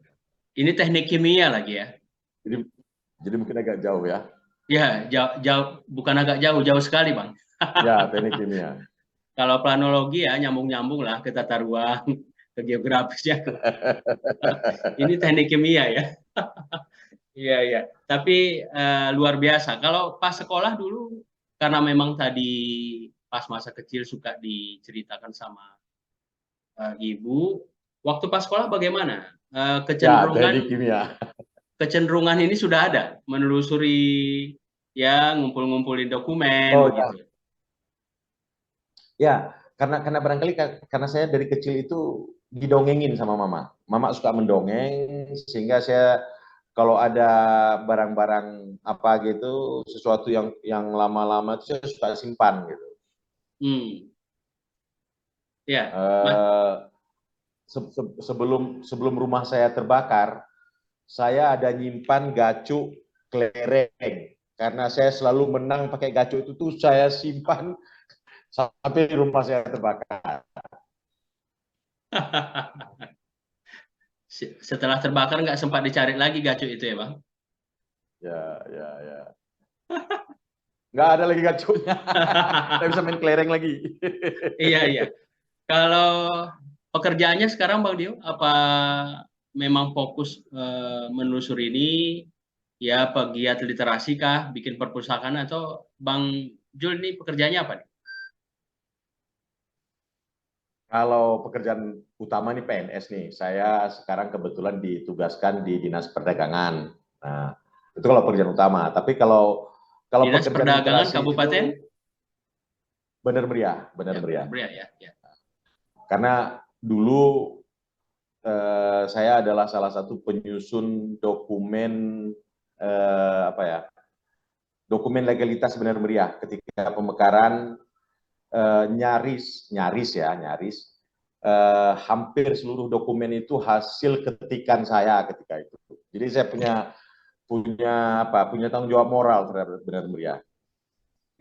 ini teknik kimia lagi ya. Jadi, jadi mungkin agak jauh ya. Ya, jauh, jauh, bukan agak jauh, jauh sekali, Bang. Ya, teknik kimia. Kalau planologi ya nyambung-nyambung lah ke tata ruang, ke geografisnya. Ini teknik kimia ya. Iya, iya. Tapi luar biasa. Kalau pas sekolah dulu, karena memang tadi pas masa kecil suka diceritakan sama ibu, waktu pas sekolah bagaimana? Ya, teknik kimia. Kecenderungan ini sudah ada, menelusuri ya, ngumpul-ngumpulin dokumen Oh ya, begitu. ya, karena barangkali karena saya dari kecil itu didongengin sama mama. Mama suka mendongeng sehingga saya kalau ada barang-barang apa gitu, sesuatu yang lama-lama itu saya suka simpan gitu. Hmm. Ya, Mas. Eh, sebelum rumah saya terbakar, saya ada nyimpan gacuk kelereng karena saya selalu menang pakai gacuk itu tuh saya simpan sampai rumah saya terbakar. Setelah terbakar nggak sempat dicari lagi gacuk itu ya, Bang? Ya, ya, ya. Nggak ada lagi gacuknya. Nggak bisa main kelereng lagi. Iya, iya. Kalau pekerjaannya sekarang Bang Dio, apa memang fokus menelusuri ini ya pegiat literasi kah, bikin perpustakaan atau Bang Jul ini pekerjaannya apa nih? Kalau pekerjaan utama nih PNS nih, saya sekarang kebetulan ditugaskan di Dinas Perdagangan. Nah, itu kalau pekerjaan utama. Tapi kalau Dinas pekerjaan Perdagangan literasi Kabupaten? itu benar meriah, benar Ya, meriah. Benar ya, ya. Karena dulu saya adalah salah satu penyusun dokumen apa ya, dokumen legalitas benar meriah ketika pemekaran nyaris hampir seluruh dokumen itu hasil ketikan saya ketika itu. Jadi saya punya tanggung jawab moral terhadap benar meriah.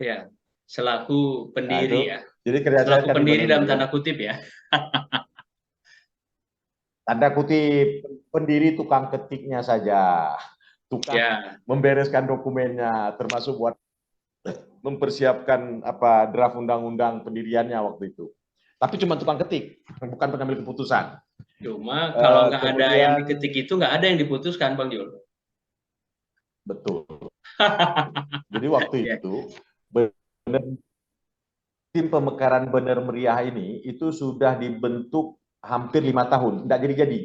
Ya, selaku Nah itu, pendiri ya. jadi kerja saya Selaku kan di pendiri benar dalam meriah. tanda kutip ya. Tanda kutip pendiri tukang ketiknya saja, tukang Ya, membereskan dokumennya, termasuk buat mempersiapkan apa draft undang-undang pendiriannya waktu itu. Tapi cuma tukang ketik, bukan pengambil keputusan. cuma kalau nggak ada yang Kemudian diketik itu nggak ada yang diputuskan Bang Jul. betul. Jadi waktu Ya. itu benar, tim pemekaran benar meriah ini itu sudah dibentuk hampir 5 tahun, tidak jadi-jadi.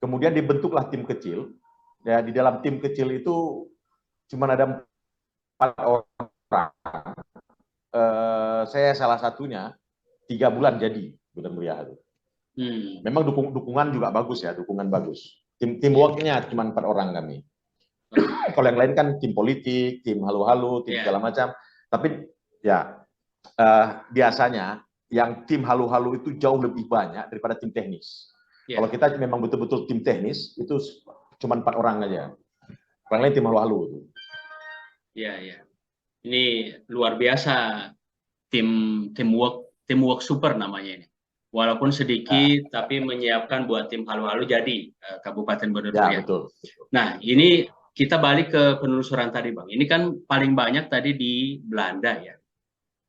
Kemudian dibentuklah tim kecil. Ya di dalam tim kecil itu cuma ada 4 orang. Saya salah satunya 3 bulan jadi benar meriah itu. Memang dukungan juga bagus ya, dukungan bagus. Teamworknya cuma 4 orang kami. Kalau yang lain kan tim politik, tim halu-halu, tim segala macam. Tapi ya biasanya yang tim halu-halu itu jauh lebih banyak daripada tim teknis. Kalau kita memang betul-betul tim teknis itu cuma 4 orang aja. Yang lain tim halu-halu. Ya, ya. Ini luar biasa teamwork super namanya ini. Walaupun sedikit tapi menyiapkan buat tim halu-halu jadi Kabupaten Benar Ya, Meriah. betul. Nah, ini kita balik ke penelusuran tadi, Bang. Ini kan paling banyak tadi di Belanda ya.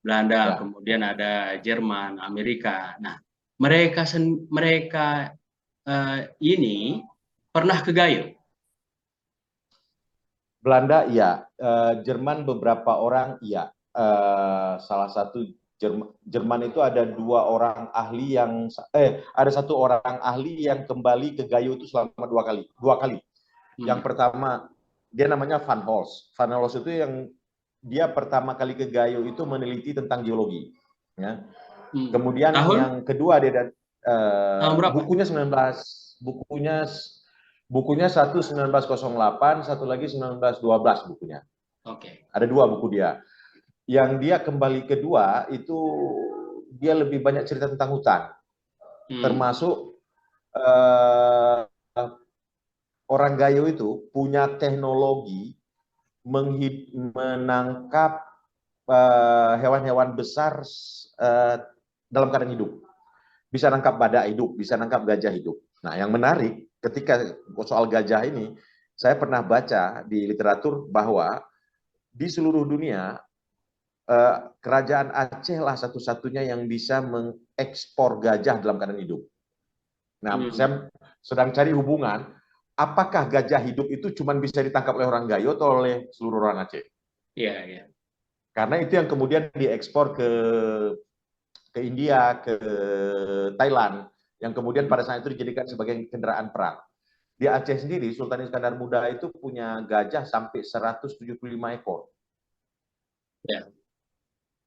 Belanda, kemudian ada Jerman, Amerika. Nah, mereka ini pernah ke Gayo. Belanda iya, Jerman beberapa orang iya. Salah satu Jerman itu ada 2 orang ahli yang ada 1 orang ahli yang kembali ke Gayo itu selama 2 kali. Yang pertama dia namanya Van Holst. Van Holst itu yang dia pertama kali ke Gayo itu meneliti tentang geologi. Ya. Kemudian Tahun? yang kedua dia Tahun berapa? bukunya 19 bukunya satu 1908, satu lagi 1912 bukunya. Oke. Ada dua buku dia. Yang dia kembali kedua itu dia lebih banyak cerita tentang hutan, termasuk orang Gayo itu punya teknologi menangkap hewan-hewan besar dalam keadaan hidup. Bisa nangkap badak hidup, bisa nangkap gajah hidup. Nah, yang menarik ketika soal gajah ini, saya pernah baca di literatur bahwa di seluruh dunia kerajaan Aceh lah satu-satunya yang bisa mengekspor gajah dalam keadaan hidup. Nah, saya sedang cari hubungan, apakah gajah hidup itu cuma bisa ditangkap oleh orang Gayo atau oleh seluruh orang Aceh? Iya, iya. Karena itu yang kemudian diekspor ke India, ke Thailand, yang kemudian pada saat itu dijadikan sebagai kendaraan perang. Di Aceh sendiri, Sultan Iskandar Muda itu punya gajah sampai 175 ekor. Ya.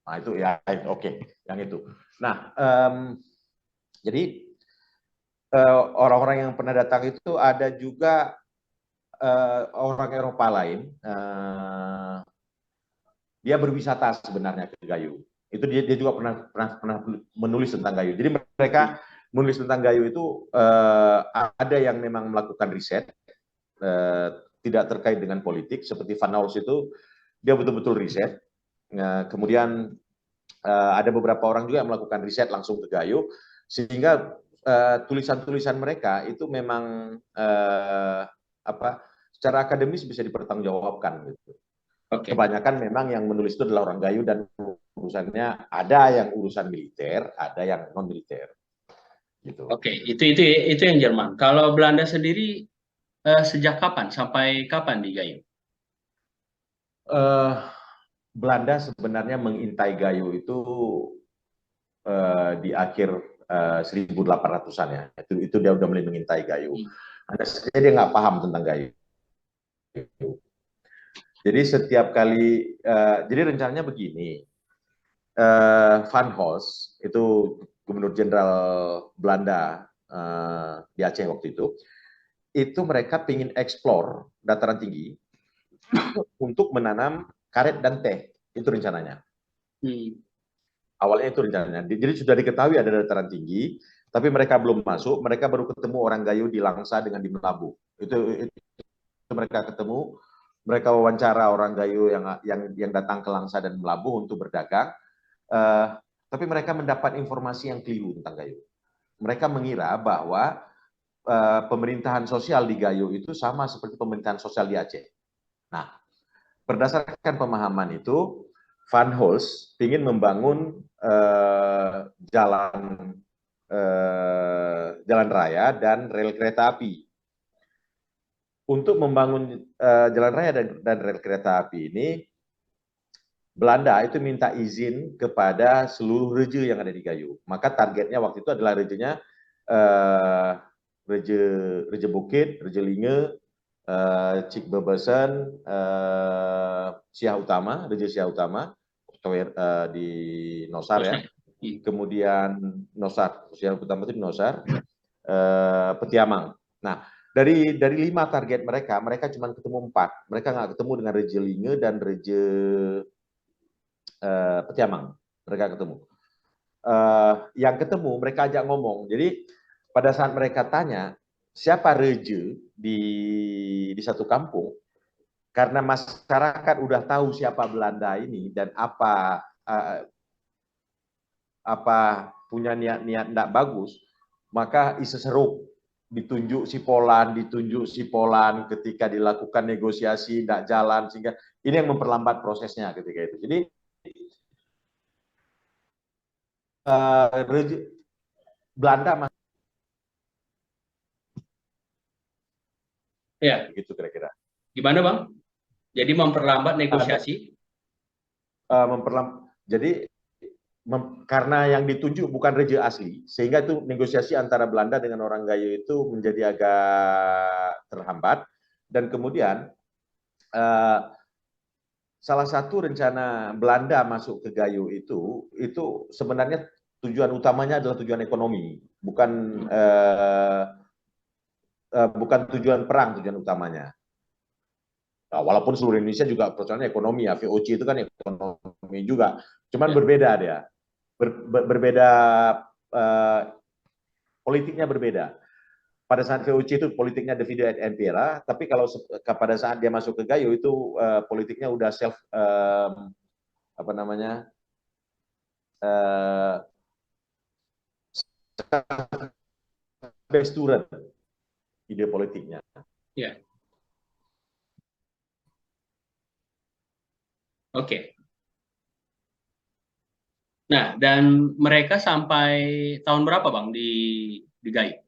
Nah, itu ya, oke, yang itu. Nah, jadi orang-orang yang pernah datang itu ada juga orang Eropa lain. Dia berwisata sebenarnya ke Gayo. Itu dia juga pernah menulis tentang Gayo. Jadi mereka menulis tentang Gayo itu ada yang memang melakukan riset, tidak terkait dengan politik, seperti Van Holst itu dia betul-betul riset. Kemudian ada beberapa orang juga yang melakukan riset langsung ke Gayo, sehingga tulisan-tulisan mereka itu memang secara akademis bisa dipertanggungjawabkan gitu. Oke. Kebanyakan memang yang menulis itu adalah orang Gayo dan urusannya ada yang urusan militer, ada yang non militer. Gitu. Oke, itu yang Jerman. Kalau Belanda sendiri sejak kapan sampai kapan di Gayo? Belanda sebenarnya mengintai Gayo itu di akhir 1800-an ya. Itu dia udah mulai mengintai Gayo. Hanya saja dia nggak paham tentang Gayo. Jadi setiap kali, jadi rencananya begini, Van Holst itu Gubernur Jenderal Belanda di Aceh waktu itu mereka ingin eksplor dataran tinggi untuk menanam karet dan teh, itu rencananya. Awalnya itu rencananya. Jadi sudah diketahui ada dataran tinggi, tapi mereka belum masuk, mereka baru ketemu orang Gayo di Langsa dengan di Melabu. Itu mereka ketemu, mereka wawancara orang Gayo yang datang ke Langsa dan Melabu untuk berdagang. Tapi mereka mendapat informasi yang keliru tentang Gayo. Mereka mengira bahwa pemerintahan sosial di Gayo itu sama seperti pemerintahan sosial di Aceh. Nah, berdasarkan pemahaman itu, Van Holst ingin membangun jalan raya dan rel kereta api. Untuk membangun jalan raya dan rel kereta api ini, Belanda itu minta izin kepada seluruh reje yang ada di Gayo. Maka targetnya waktu itu adalah rejenya Reje Bukit, Reje Linge, Cik Bebesen, Siah Utama, Reje Siah Utama, di Nosar ya. Kemudian Nosar, Siah Utama itu di Nosar, Petiamang. Nah, dari 5 target mereka cuma ketemu 4. Mereka nggak ketemu dengan Reje Linge dan Reje Petiamang. Mereka ketemu. Yang ketemu mereka ajak ngomong. Jadi pada saat mereka tanya siapa reje di satu kampung, karena masyarakat udah tahu siapa Belanda ini dan apa punya niat-niat tidak bagus, maka isu seruk ditunjuk si Polan ketika dilakukan negosiasi tidak jalan, sehingga ini yang memperlambat prosesnya ketika itu. Jadi Belanda ya, gitu kira-kira. Gimana Bang? Jadi memperlambat negosiasi? Jadi karena yang ditunjuk bukan reje asli, sehingga itu negosiasi antara Belanda dengan orang Gayo itu menjadi agak terhambat. Dan kemudian eh, salah satu rencana Belanda masuk ke Gayo itu sebenarnya tujuan utamanya adalah tujuan ekonomi, bukan tujuan perang tujuan utamanya. Nah, walaupun seluruh Indonesia juga persoalannya ekonomi ya, VOC itu kan ekonomi juga, cuman Ya. berbeda dia, berbeda, eh, politiknya berbeda. Pada saat VOC itu politiknya divide et impera, tapi kalau pada saat dia masuk ke Gayo itu politiknya udah self, apa namanya, uh, besturan ide politiknya. Ya. Oke. Nah, dan mereka sampai tahun berapa Bang di Gayo?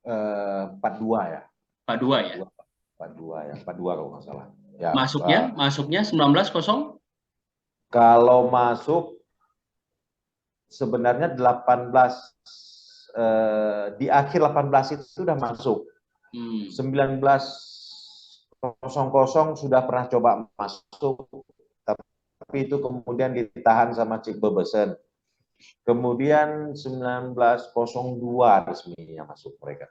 42 ya, 42 ya. 42 ya, 42 kalau nggak salah. Ya, Masuknya 1900. kalau masuk sebenarnya 18, di akhir 18 itu sudah masuk. 1900 sudah pernah coba masuk, tapi itu kemudian ditahan sama Cik Bebesen. Kemudian 1902 resminya masuk mereka.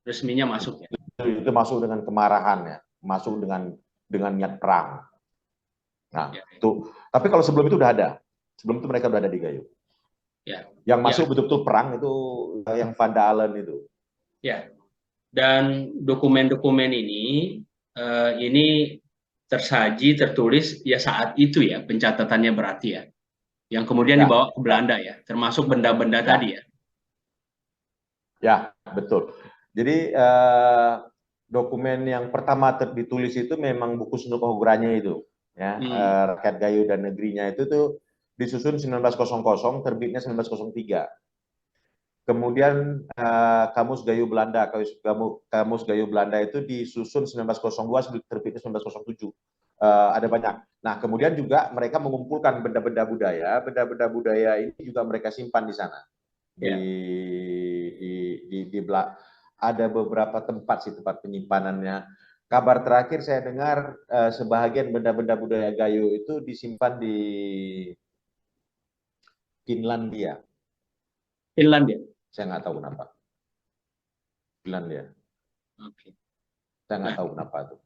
Resminya masuk ya. Itu masuk dengan kemarahan ya, masuk dengan niat perang. Nah, Ya. itu. Tapi kalau sebelum itu udah ada. Sebelum itu mereka udah ada di Gayo. Ya. Yang masuk Ya. betul-betul perang itu yang Van Dalen itu. Ya. Dan dokumen-dokumen ini tersaji, tertulis ya saat itu ya, pencatatannya berarti ya. Yang kemudian Ya, dibawa ke ya, Belanda ya, termasuk benda-benda ya, tadi ya. ya, betul. Jadi dokumen yang pertama ditulis itu memang buku Sunduk Hoguranya itu, ya, Rakyat Gayo dan Negerinya itu tuh disusun 1900, terbitnya 1903. Kemudian Kamus Gayo Belanda, Kamus Gayo Belanda itu disusun 1902, terbitnya 1907. Ada banyak. Nah, kemudian juga mereka mengumpulkan benda-benda budaya ini juga mereka simpan di sana. Ya. Ada beberapa tempat sih, tempat penyimpanannya. Kabar terakhir saya dengar sebahagian benda-benda budaya Gayo itu disimpan di Finlandia. Finlandia. Saya nggak tahu kenapa. Finlandia. Oke. Saya nggak Nah, tahu kenapa tuh.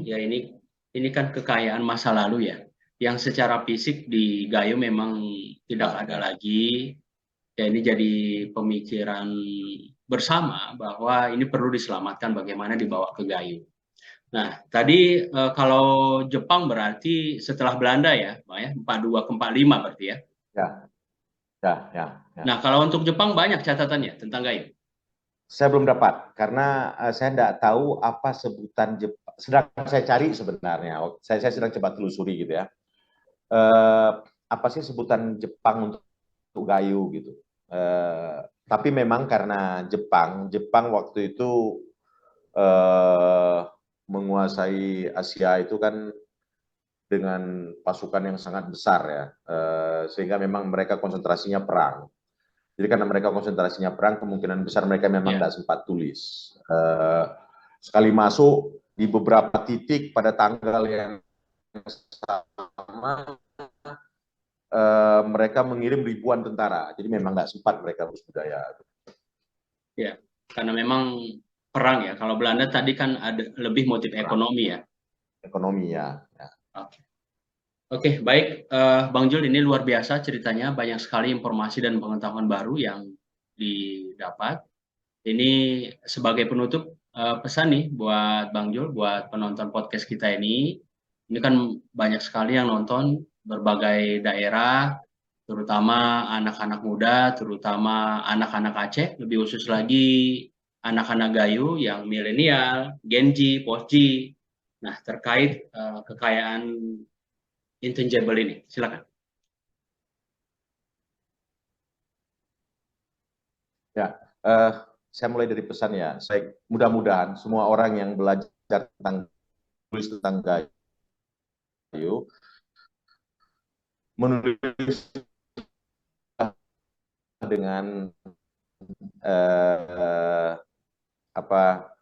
ya ini kan kekayaan masa lalu ya, yang secara fisik di Gayo memang tidak ada lagi. Ya ini jadi pemikiran bersama bahwa ini perlu diselamatkan bagaimana dibawa ke Gayo. Nah, tadi kalau Jepang berarti setelah Belanda ya, Pak ya, 42 ke 45 berarti ya. Ya, ya, ya, ya. Nah, kalau untuk Jepang banyak catatannya tentang Gayo. Saya belum dapat karena saya tidak tahu apa sebutan Jepang. Sedang saya cari sebenarnya. Saya sedang coba telusuri gitu ya. Apa sih sebutan Jepang untuk Gayo gitu. Tapi memang karena Jepang waktu itu menguasai Asia itu kan dengan pasukan yang sangat besar ya, sehingga memang mereka konsentrasinya perang. Jadi karena mereka konsentrasinya perang, kemungkinan besar mereka memang tidak sempat tulis. Sekali masuk di beberapa titik pada tanggal yang sama, mereka mengirim ribuan tentara. Jadi memang nggak sempat mereka urus budaya. Ya, karena memang perang ya. Kalau Belanda tadi kan ada lebih motif Perang. ekonomi ya. Ekonomi ya. Oke. Oke, baik, Bang Jul, ini luar biasa ceritanya, banyak sekali informasi dan pengetahuan baru yang didapat. Ini sebagai penutup pesan nih buat Bang Jul, buat penonton podcast kita ini. Ini kan banyak sekali yang nonton berbagai daerah, terutama anak-anak muda, terutama anak-anak Aceh, lebih khusus lagi anak-anak Gayo yang milenial, Gen Z, Post G. Nah, terkait kekayaan intangible ini. Silakan. Ya, saya mulai dari pesan ya. Saya mudah-mudahan semua orang yang belajar tentang tulis tentang Gayo menulis dengan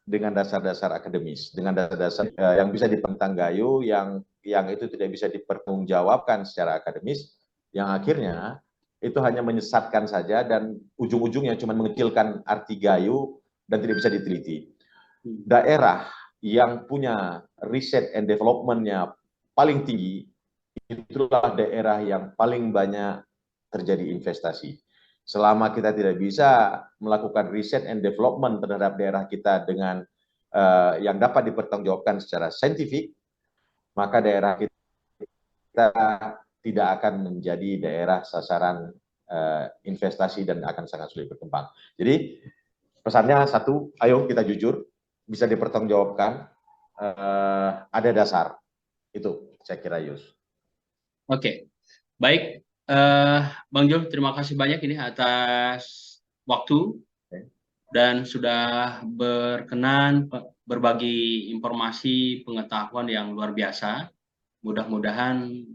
dengan dasar-dasar akademis, dengan dasar-dasar yang bisa dipentang Gayo, yang itu tidak bisa dipertanggungjawabkan secara akademis, yang akhirnya itu hanya menyesatkan saja dan ujung-ujungnya cuma mengecilkan arti Gayo dan tidak bisa diteliti. Daerah yang punya riset and development-nya paling tinggi, itulah daerah yang paling banyak terjadi investasi. Selama kita tidak bisa melakukan riset and development terhadap daerah kita dengan yang dapat dipertanggungjawabkan secara saintifik, maka daerah kita tidak akan menjadi daerah sasaran investasi dan akan sangat sulit berkembang. Jadi pesannya satu, ayo kita jujur, bisa dipertanggungjawabkan, ada dasar. Itu saya kira, Yus. Oke, baik. Bang Jul, terima kasih banyak ini atas waktu dan sudah berkenan berbagi informasi pengetahuan yang luar biasa. Mudah-mudahan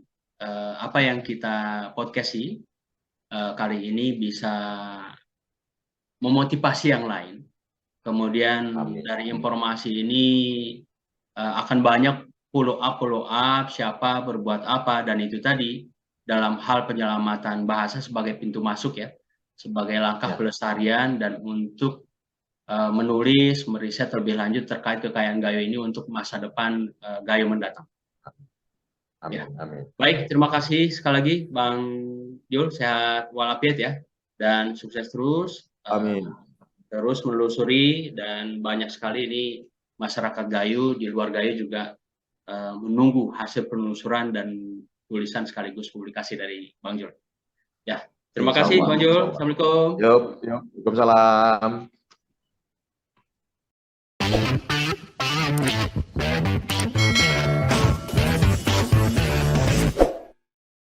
apa yang kita podcasti kali ini bisa memotivasi yang lain. Kemudian dari informasi ini akan banyak follow up siapa berbuat apa, dan itu tadi dalam hal penyelamatan bahasa sebagai pintu masuk ya, sebagai langkah pelestarian dan untuk menulis, meriset lebih lanjut terkait kekayaan Gayo ini untuk masa depan Gayo mendatang. Amin, Ya. amin. Baik, terima kasih sekali lagi Bang Jul, sehat walafiat ya, dan sukses terus. Amin. Terus menelusuri, dan banyak sekali ini masyarakat Gayo di luar Gayo juga menunggu hasil penelusuran dan tulisan sekaligus publikasi dari Bang Jul. Ya, terima kasih Bang Jul. Assalamualaikum. Yuk, Waalaikumsalam.